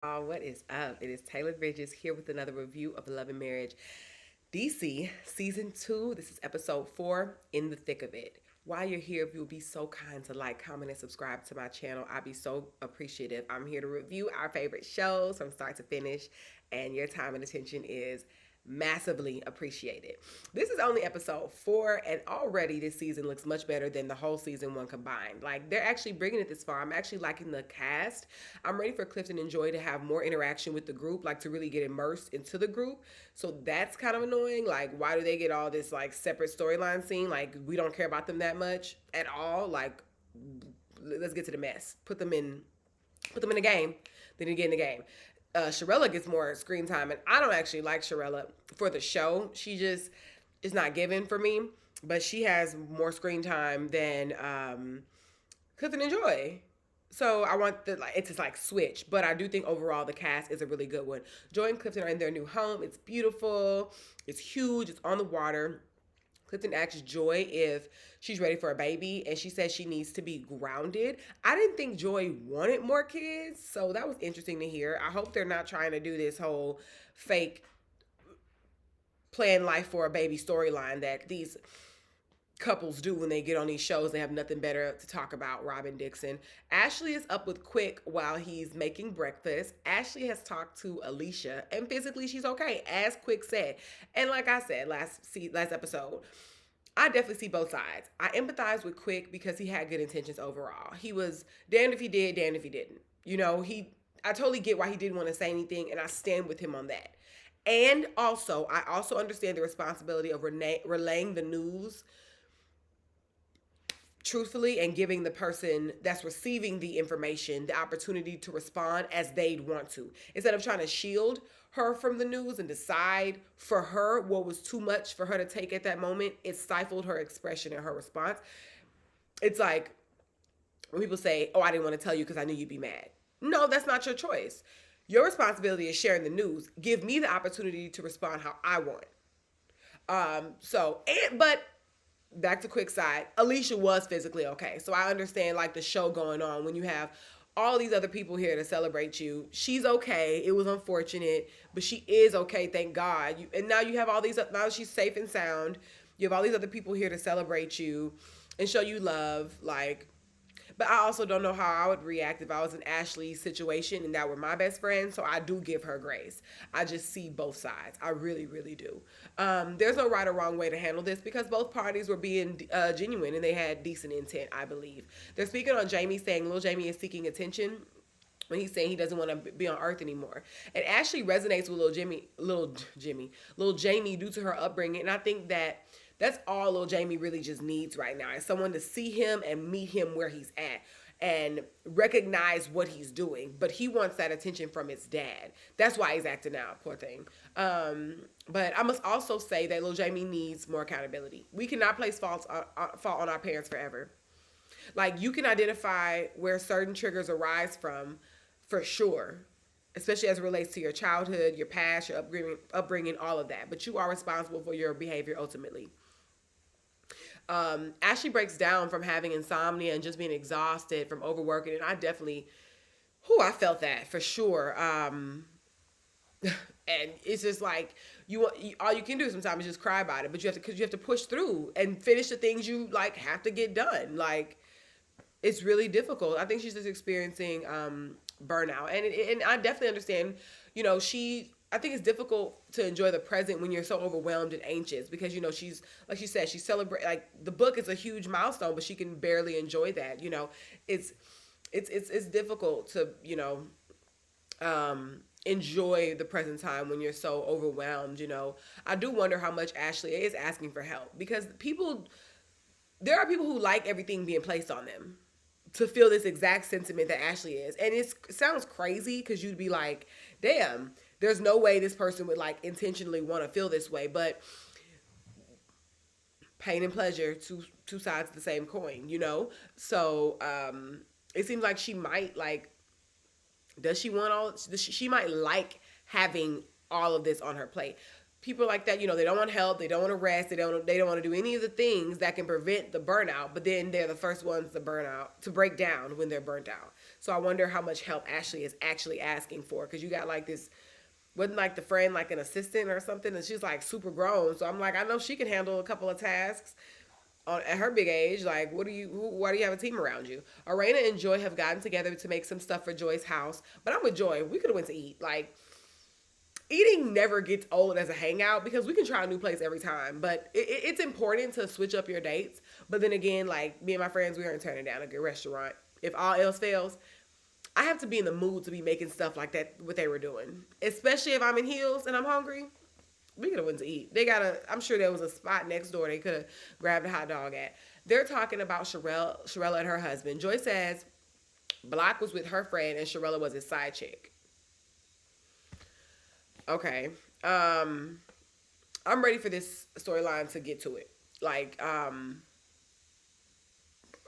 What is up? It is Taylor Bridges here with another review of Love and Marriage DC Season 2. This is episode 4, In the Thick of It. While you're here, if you'll be so kind to like, comment, and subscribe to my channel, I'd be so appreciative. I'm here to review our favorite shows from start to finish, and your time and attention is massively appreciated. This is only episode 4, and already this season looks much better than the whole season 1 combined. Like, they're actually bringing it this far. I'm actually liking the cast. I'm ready for Clifton and Joy to have more interaction with the group, like to really get immersed into the group. So that's kind of annoying. Like, why do they get all this like separate storyline scene? Like, we don't care about them that much at all. Like, let's get to the mess. Put them in the game. They need to get in the game. Sharella gets more screen time, and I don't actually like Sharella for the show. She just is not given for me, but she has more screen time than Clifton and Joy. So I want the like it to like switch, but I do think overall the cast is a really good one. Joy and Clifton are in their new home. It's beautiful. It's huge. It's on the water. Clifton asks Joy if she's ready for a baby, and she says she needs to be grounded. I didn't think Joy wanted more kids, so that was interesting to hear. I hope they're not trying to do this whole fake plan life for a baby storyline that these couples do when they get on these shows. They have nothing better to talk about. Robin Dixon. Ashley is up with Quick while he's making breakfast. Ashley has talked to Alicia, and physically she's okay, as Quick said. And like I said last episode, I definitely see both sides. I empathize with Quick because he had good intentions overall. He was damned if he did, damned if he didn't. I totally get why he didn't want to say anything, and I stand with him on that. And also, I also understand the responsibility of relaying the news truthfully and giving the person that's receiving the information the opportunity to respond as they'd want to, instead of trying to shield her from the news and decide for her what was too much for her to take at that moment. It stifled her expression and her response. It's like when people say, oh, I didn't want to tell you because I knew you'd be mad. No, that's not your choice. Your responsibility is sharing the news. Give me the opportunity to respond how I want. But back to Quick side, Alicia was physically okay. So I understand like the show going on when you have all these other people here to celebrate you. She's okay. It was unfortunate, but she is okay, thank God. And now you have all these, now she's safe and sound. You have all these other people here to celebrate you and show you love. Like, but I also don't know how I would react if I was in Ashley's situation and that were my best friend. So I do give her grace. I just see both sides. I really, really do. There's no right or wrong way to handle this because both parties were being genuine and they had decent intent, I believe. They're speaking on Jamie saying Lil Jamie is seeking attention when he's saying he doesn't want to be on Earth anymore. And Ashley resonates with Lil Jamie due to her upbringing. And I think that's all Lil Jamie really just needs right now, is someone to see him and meet him where he's at and recognize what he's doing. But he wants that attention from his dad. That's why he's acting out, poor thing. But I must also say that Lil Jamie needs more accountability. We cannot place fault on our parents forever. Like, you can identify where certain triggers arise from, for sure, especially as it relates to your childhood, your past, your upbringing, all of that. But you are responsible for your behavior ultimately. Ashley breaks down from having insomnia and just being exhausted from overworking, and I felt that for sure. And it's just like all you can do sometimes is just cry about it, but because you have to push through and finish the things you like have to get done. Like, it's really difficult. I think she's just experiencing burnout, and I definitely understand. I think it's difficult to enjoy the present when you're so overwhelmed and anxious because she's, like she said, she's celebrate, like, the book is a huge milestone, but she can barely enjoy that. It's difficult to enjoy the present time when you're so overwhelmed. I do wonder how much Ashley is asking for help because there are people who like everything being placed on them to feel this exact sentiment that Ashley is. And it sounds crazy because you'd be like, damn, there's no way this person would like intentionally want to feel this way. But pain and pleasure, two sides of the same coin, So it seems like she might like, does she want all, she might like having all of this on her plate. People like that, they don't want help, they don't want to rest, they don't want to do any of the things that can prevent the burnout, but then they're the first ones to burn out, to break down when they're burnt out. So I wonder how much help Ashley is actually asking for, because you got like this, wasn't like the friend like an assistant or something, and she's like super grown. So I'm like, I know she can handle a couple of tasks at her big age. Like, why do you have a team around you? Arena and Joy have gotten together to make some stuff for Joy's house, but I'm with Joy. We could have went to eat. Like, eating never gets old as a hangout because we can try a new place every time. But it's important to switch up your dates. But then again, like me and my friends, we aren't turning down a good restaurant. If all else fails, I have to be in the mood to be making stuff like that, what they were doing. Especially if I'm in heels and I'm hungry. We could have went to eat. I'm sure there was a spot next door they could have grabbed a hot dog at. They're talking about Sharella and her husband. Joy says Block was with her friend and Sharella was his side chick. Okay. I'm ready for this storyline to get to it. Like,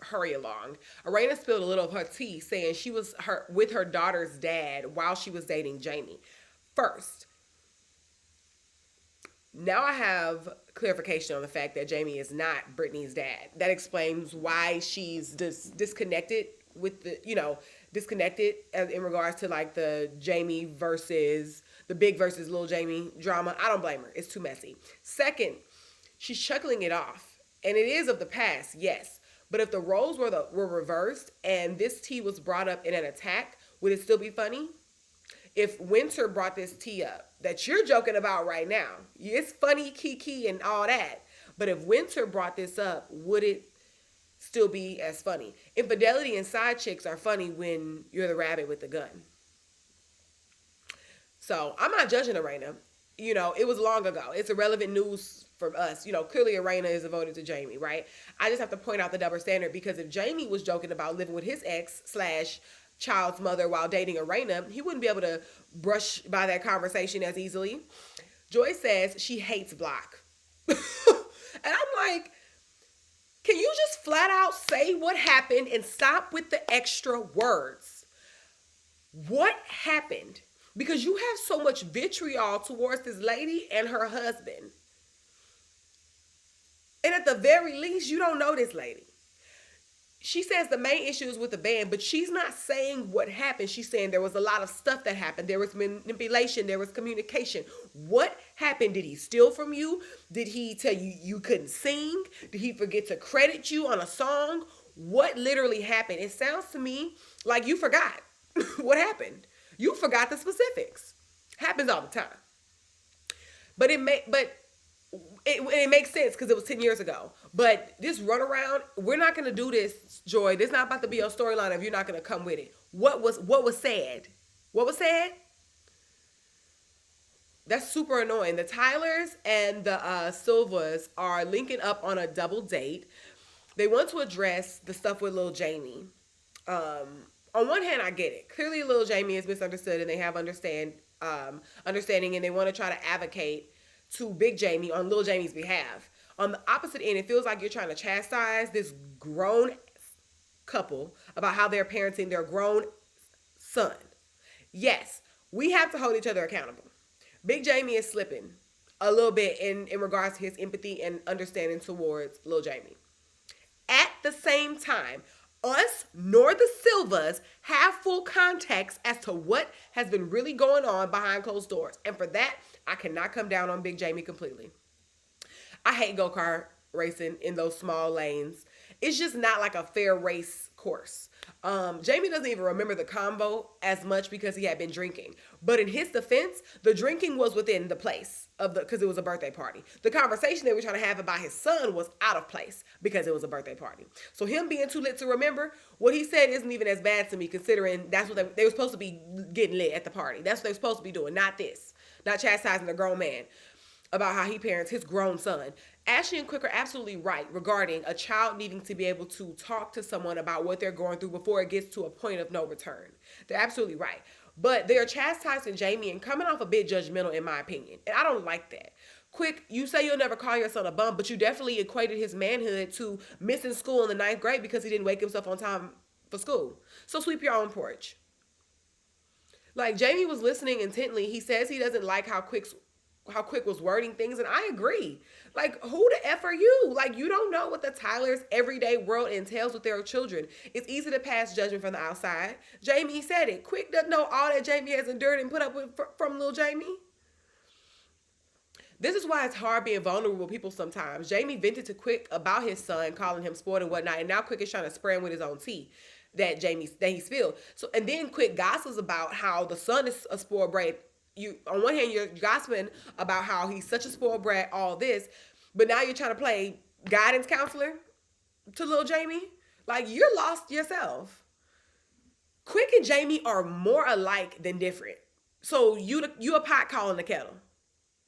hurry along. Arena spilled a little of her tea saying she was with her daughter's dad while she was dating Jamie. First, now I have clarification on the fact that Jamie is not Brittany's dad. That explains why she's disconnected with disconnected in regards to like the Jamie versus the big versus little Jamie drama. I don't blame her. It's too messy. Second, she's chuckling it off. And it is of the past, yes. But if the roles were reversed and this tea was brought up in an attack, would it still be funny? If Winter brought this tea up that you're joking about right now, it's funny, kiki, and all that. But if Winter brought this up, would it still be as funny? Infidelity and side chicks are funny when you're the rabbit with the gun. So I'm not judging Arena. It was long ago. It's irrelevant news for us. Clearly Arena is devoted to Jamie, right? I just have to point out the double standard because if Jamie was joking about living with his ex / child's mother while dating Arena, he wouldn't be able to brush by that conversation as easily. Joy says she hates Block. And I'm like, can you just flat out say what happened and stop with the extra words? What happened? Because you have so much vitriol towards this lady and her husband. And at the very least, you don't know this lady. She says the main issue is with the band, but she's not saying what happened. She's saying there was a lot of stuff that happened. There was manipulation. There was communication. What happened? Did he steal from you? Did he tell you you couldn't sing? Did he forget to credit you on a song? What literally happened? It sounds to me like you forgot what happened. You forgot the specifics. Happens all the time. But it makes sense because it was 10 years ago. But this runaround, we're not going to do this, Joy. This is not about to be a storyline if you're not going to come with it. What was said? What was said? That's super annoying. The Tylers and the Silvas are linking up on a double date. They want to address the stuff with Lil Jamie. On one hand, I get it. Clearly, Lil Jamie is misunderstood and they have understanding and they want to try to advocate to Big Jamie on Lil Jamie's behalf. On the opposite end, it feels like you're trying to chastise this grown couple about how they're parenting their grown son. Yes, we have to hold each other accountable. Big Jamie is slipping a little bit in regards to his empathy and understanding towards Lil Jamie. At the same time, us nor the Silvas have full context as to what has been really going on behind closed doors. And for that, I cannot come down on Big Jamie completely. I hate go-kart racing in those small lanes. It's just not like a fair race course. Jamie doesn't even remember the combo as much because he had been drinking. But in his defense, the drinking was within the place because it was a birthday party. The conversation they were trying to have about his son was out of place because it was a birthday party. So him being too lit to remember, what he said isn't even as bad to me considering that's what they were supposed to be getting lit at the party. That's what they were supposed to be doing, not this. Not chastising a grown man about how he parents his grown son. Ashley and Quick are absolutely right regarding a child needing to be able to talk to someone about what they're going through before it gets to a point of no return. They're absolutely right. But they are chastising Jamie and coming off a bit judgmental in my opinion. And I don't like that. Quick, you say you'll never call your son a bum, but you definitely equated his manhood to missing school in the 9th grade because he didn't wake himself on time for school. So sweep your own porch. Like Jamie was listening intently. He says he doesn't like how Quick's how Quick was wording things, and I agree. Like, who the F are you? Like, you don't know what the Tyler's everyday world entails with their children. It's easy to pass judgment from the outside. Jamie said it. Quick doesn't know all that Jamie has endured and put up with from little Jamie. This is why it's hard being vulnerable with people sometimes. Jamie vented to Quick about his son, calling him spoiled and whatnot, and now Quick is trying to spray him with his own tea that he spilled. So, and then Quick gossips about how the son is a spoiled brat. You, on one hand, you're gossiping about how he's such a spoiled brat, all this, but now you're trying to play guidance counselor to little Jamie. Like, you're lost yourself. Quick and Jamie are more alike than different. So you a pot calling the kettle.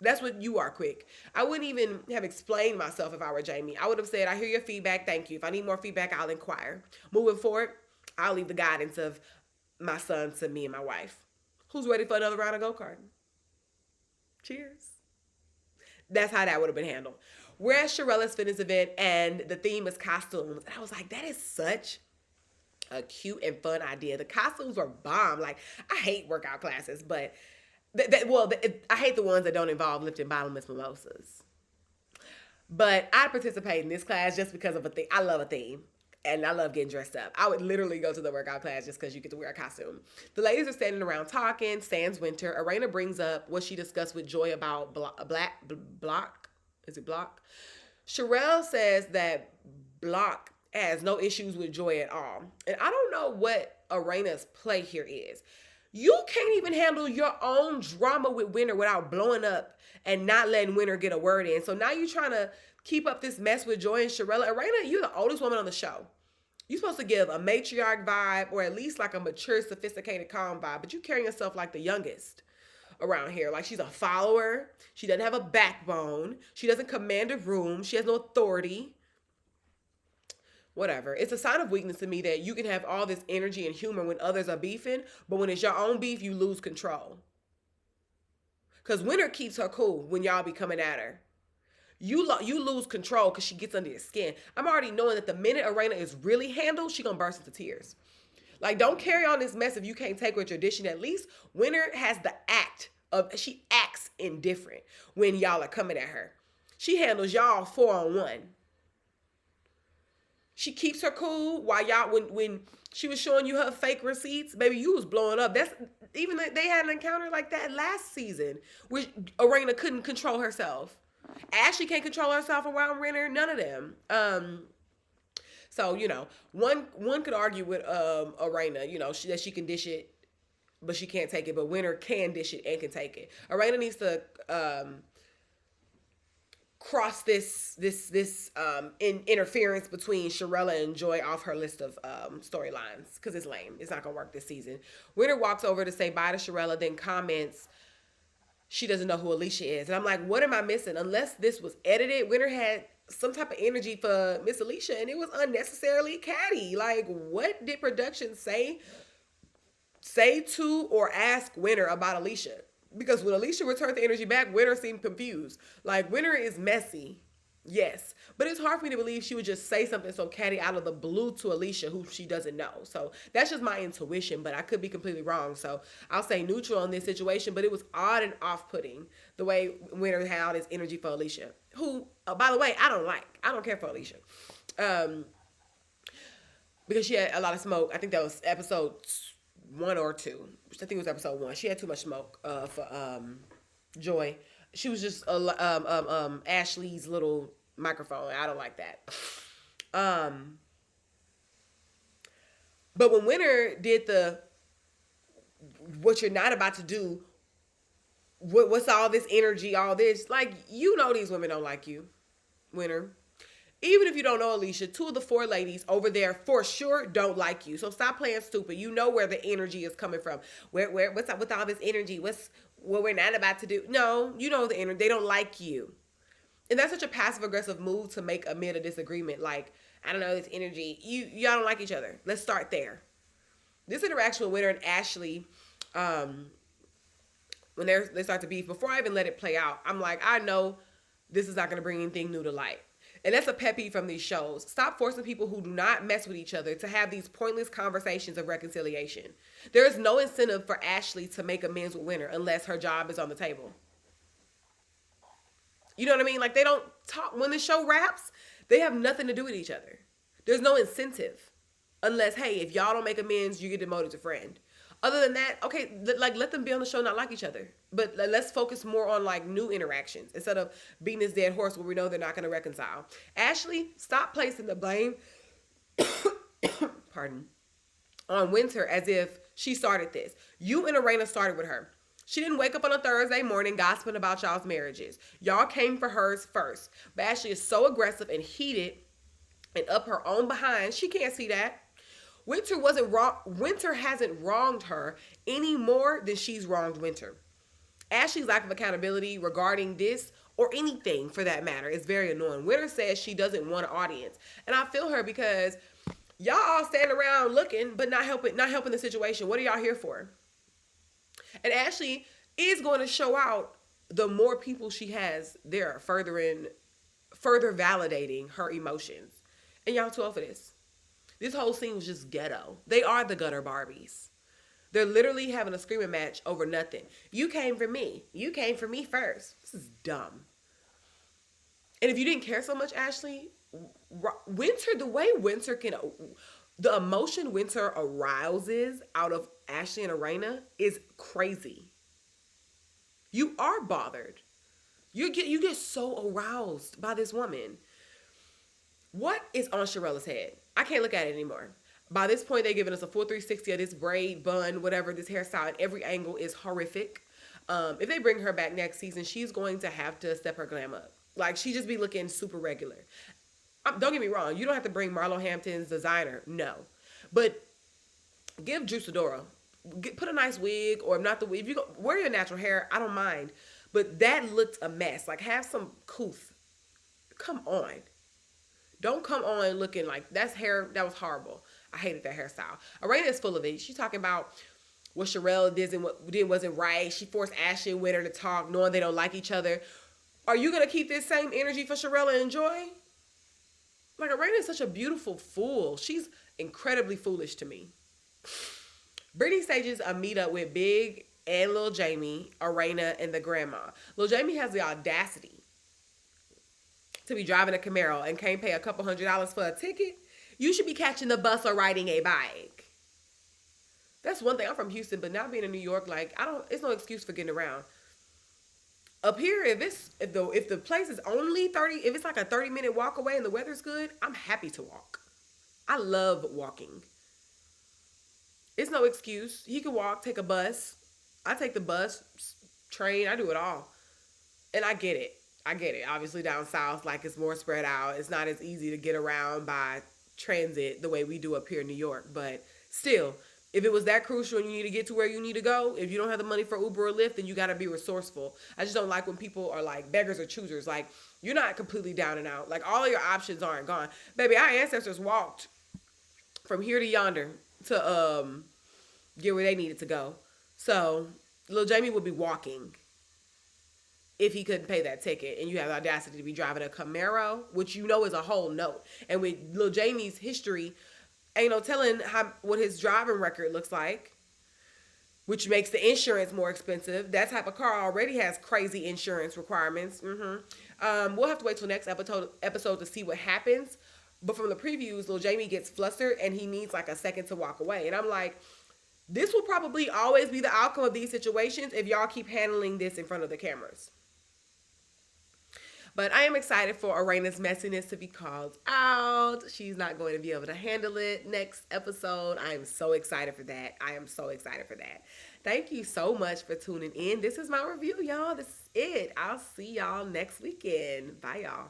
That's what you are, Quick. I wouldn't even have explained myself if I were Jamie. I would have said, I hear your feedback. Thank you. If I need more feedback, I'll inquire. Moving forward, I'll leave the guidance of my son to me and my wife. Who's ready for another round of go-karting? Cheers. That's how that would have been handled. We're at Sharella's fitness event, and the theme is costumes. And I was like, that is such a cute and fun idea. The costumes were bomb. Like, I hate workout classes, but I hate the ones that don't involve lifting bottomless mimosas. But I participate in this class just because of a thing. I love a theme. And I love getting dressed up. I would literally go to the workout class just because you get to wear a costume. The ladies are standing around talking. Sans Winter. Arena brings up what she discussed with Joy about Block. Is it Block? Sherelle says that Block has no issues with Joy at all. And I don't know what Arena's play here is. You can't even handle your own drama with Winter without blowing up and not letting Winter get a word in. So now you're trying to keep up this mess with Joy and Sherella. Arena, you're the oldest woman on the show. You're supposed to give a matriarch vibe or at least like a mature, sophisticated, calm vibe. But you carrying yourself like the youngest around here. Like, she's a follower. She doesn't have a backbone. She doesn't command a room. She has no authority. Whatever. It's a sign of weakness to me that you can have all this energy and humor when others are beefing, but when it's your own beef, you lose control. Because Winter keeps her cool when y'all be coming at her. You lose control because she gets under your skin. I'm already knowing that the minute Arena is really handled, she gonna burst into tears. Like, don't carry on this mess if you can't take what you're dishing. At least Winter has the act of, she acts indifferent when y'all are coming at her. She handles y'all 4-on-1. She keeps her cool while y'all, when she was showing you her fake receipts, baby, you was blowing up. That's, even they had an encounter like that last season where Arena couldn't control herself. Ashley can't control herself around Renner. None of them. So, you know, one could argue with Arena, you know, that she can dish it, but she can't take it. But Winter can dish it and can take it. Arena needs to cross this interference between Sherella and Joy off her list of storylines, because it's lame. It's not gonna work this season. Winter walks over to say bye to Sherella, then comments she doesn't know who Alicia is. And I'm like, what am I missing? Unless this was edited, Winter had some type of energy for Miss Alicia, and it was unnecessarily catty. Like, what did production say to or ask Winter about Alicia? Because when Alicia returned the energy back, Winter seemed confused. Like, Winter is messy, yes. But it's hard for me to believe she would just say something so catty out of the blue to Alicia, who she doesn't know. So that's just my intuition, but I could be completely wrong. So I'll say neutral on this situation, but it was odd and off-putting the way Winter had all this energy for Alicia, who, by the way, I don't care for Alicia. Because she had a lot of smoke. I think that was episode 1 or 2. I think it was episode 1. She had too much smoke for Joy. She was just Ashley's little microphone. I don't like that. But when Winter did what you're not about to do, what's all this energy, all this, like, you know these women don't like you, Winter. Even if you don't know Alicia, 2 of the 4 ladies over there for sure don't like you. So stop playing stupid. You know where the energy is coming from. What's up with all this energy? What's what we're not about to do? No, you know the energy. They don't like you. And that's such a passive-aggressive move to make amid a disagreement. Like, I don't know, this energy. Y'all don't like each other. Let's start there. This interaction with Winter and Ashley, when they start to beef, before I even let it play out, I'm like, I know this is not going to bring anything new to light. And that's a pet peeve from these shows. Stop forcing people who do not mess with each other to have these pointless conversations of reconciliation. There is no incentive for Ashley to make amends with Winter unless her job is on the table. You know what I mean? Like they don't talk when the show wraps. They have nothing to do with each other. There's no incentive, unless hey, if y'all don't make amends, you get demoted to friend. Other than that, okay, like let them be on the show not like each other, but let's focus more on like new interactions instead of beating this dead horse where we know they're not going to reconcile. Ashley, stop placing the blame. Pardon, on Winter as if she started this. You and Arena started with her. She didn't wake up on a Thursday morning gossiping about y'all's marriages. Y'all came for hers first. But Ashley is so aggressive and heated and up her own behind. She can't see that. Winter wasn't wrong. Winter hasn't wronged her any more than she's wronged Winter. Ashley's lack of accountability regarding this or anything for that matter is very annoying. Winter says she doesn't want an audience. And I feel her because y'all all standing around looking but not helping the situation. What are y'all here for? And Ashley is going to show out the more people she has there, further validating her emotions. And y'all too old for this. This whole scene was just ghetto. They are the gutter Barbies. They're literally having a screaming match over nothing. You came for me. You came for me first. This is dumb. And if you didn't care so much, Ashley, Winter, the way Winter can, the emotion Winter arouses out of Ashley and Arena is crazy. You are bothered. You get so aroused by this woman. What is on Sharella's head? I can't look at it anymore. By this point, they're giving us a full 360 of this braid, bun, whatever, this hairstyle, and every angle is horrific. If they bring her back next season, she's going to have to step her glam up. Like, she just be looking super regular. Don't get me wrong. You don't have to bring Marlo Hampton's designer. No. But give Drew Sidora. Put a nice wig, or not the wig. If you go, wear your natural hair, I don't mind. But that looked a mess. Like, have some couth. Come on. Don't come on looking like that's hair. That was horrible. I hated that hairstyle. Arena is full of it. She's talking about what Sherelle did and what did wasn't right. She forced Ashley and Winter to talk, knowing they don't like each other. Are you gonna keep this same energy for Sherelle and Joy? Like, Arena is such a beautiful fool. She's incredibly foolish to me. Brittany stages a meetup with Big and Lil Jamie, Arena, and the grandma. Lil Jamie has the audacity to be driving a Camaro and can't pay a couple $100s for a ticket. You should be catching the bus or riding a bike. That's one thing. I'm from Houston, but now being in New York, like, it's no excuse for getting around. Up here, if the place is only 30, if it's like a 30-minute walk away and the weather's good, I'm happy to walk. I love walking. It's no excuse. He can walk, take a bus. I take the bus, train, I do it all. And I get it. Obviously down south, like, it's more spread out. It's not as easy to get around by transit the way we do up here in New York. But still, if it was that crucial and you need to get to where you need to go, if you don't have the money for Uber or Lyft, then you got to be resourceful. I just don't like when people are like beggars or choosers. Like, you're not completely down and out. Like, all of your options aren't gone. Baby, our ancestors walked from here to yonder to get where they needed to go. So Lil Jamie would be walking if he couldn't pay that ticket, and you have the audacity to be driving a Camaro, which you know is a whole note. And with Lil Jamie's history, ain't no telling what his driving record looks like, which makes the insurance more expensive. That type of car already has crazy insurance requirements. We'll have to wait till next episode to see what happens. But from the previews, Lil Jamie gets flustered, and he needs like a second to walk away. And I'm like, this will probably always be the outcome of these situations if y'all keep handling this in front of the cameras. But I am excited for Arena's messiness to be called out. She's not going to be able to handle it next episode. I am so excited for that. Thank you so much for tuning in. This is my review, y'all. This is it. I'll see y'all next weekend. Bye, y'all.